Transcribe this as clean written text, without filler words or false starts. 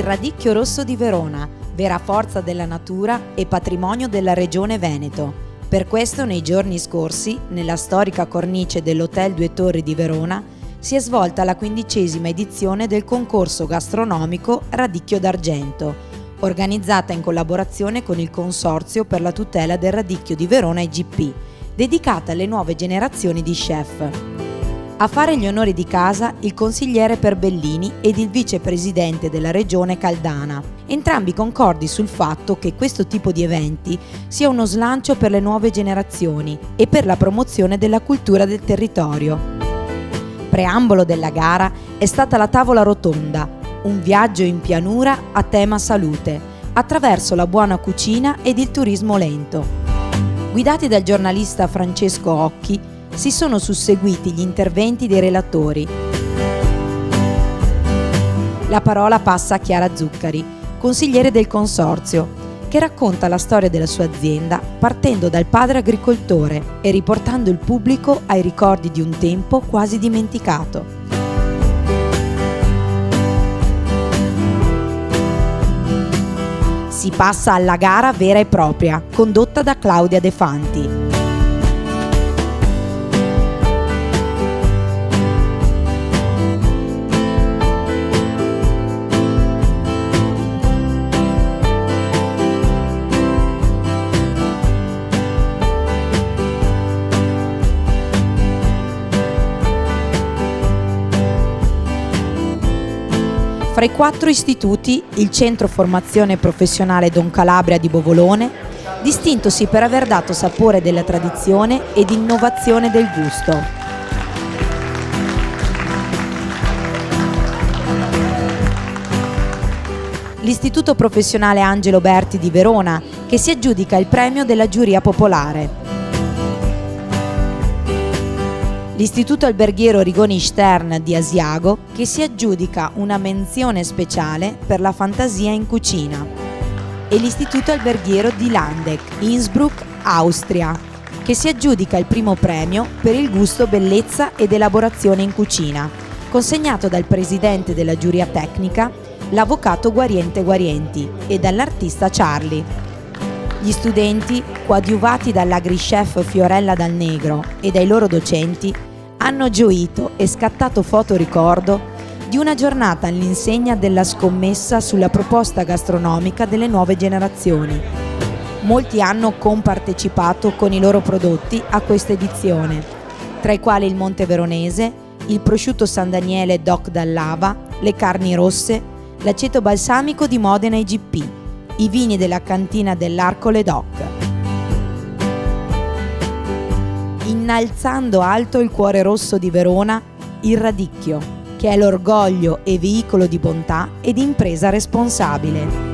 Il radicchio rosso di Verona, vera forza della natura e patrimonio della regione Veneto. Per questo nei giorni scorsi, nella storica cornice dell'Hotel Due Torri di Verona, si è svolta la 15ª edizione del concorso gastronomico Radicchio d'Argento, organizzata in collaborazione con il Consorzio per la tutela del radicchio di Verona IGP, dedicata alle nuove generazioni di chef. A fare gli onori di casa il consigliere Perbellini ed il vicepresidente della regione Caldana, entrambi concordi sul fatto che questo tipo di eventi sia uno slancio per le nuove generazioni e per la promozione della cultura del territorio. Preambolo della gara è stata la tavola rotonda, un viaggio in pianura a tema salute, attraverso la buona cucina ed il turismo lento. Guidati dal giornalista Francesco Occhi, si sono susseguiti gli interventi dei relatori. La parola passa a Chiara Zuccari, consigliere del Consorzio, che racconta la storia della sua azienda partendo dal padre agricoltore e riportando il pubblico ai ricordi di un tempo quasi dimenticato. Si passa alla gara vera e propria, condotta da Claudia De Fanti. Fra i 4 istituti, il Centro Formazione Professionale Don Calabria di Bovolone, distintosi per aver dato sapore della tradizione ed innovazione del gusto. L'Istituto Professionale Angelo Berti di Verona, che si aggiudica il premio della giuria popolare. L'Istituto Alberghiero Rigoni Stern di Asiago, che si aggiudica una menzione speciale per la fantasia in cucina, e l'Istituto Alberghiero di Landeck, Innsbruck, Austria, che si aggiudica il primo premio per il gusto, bellezza ed elaborazione in cucina, consegnato dal presidente della giuria tecnica, l'avvocato Guariente Guarienti, e dall'artista Charlie. Gli studenti, coadiuvati dall'agrichef Fiorella Dal Negro e dai loro docenti, hanno gioito e scattato foto ricordo di una giornata all'insegna della scommessa sulla proposta gastronomica delle nuove generazioni. Molti hanno compartecipato con i loro prodotti a questa edizione, tra i quali il Monte Veronese, il prosciutto San Daniele DOC Dall'Ava, le carni rosse, l'aceto balsamico di Modena IGP, i vini della cantina dell'Arcole DOC. Innalzando alto il cuore rosso di Verona, il radicchio, che è l'orgoglio e veicolo di bontà e di impresa responsabile.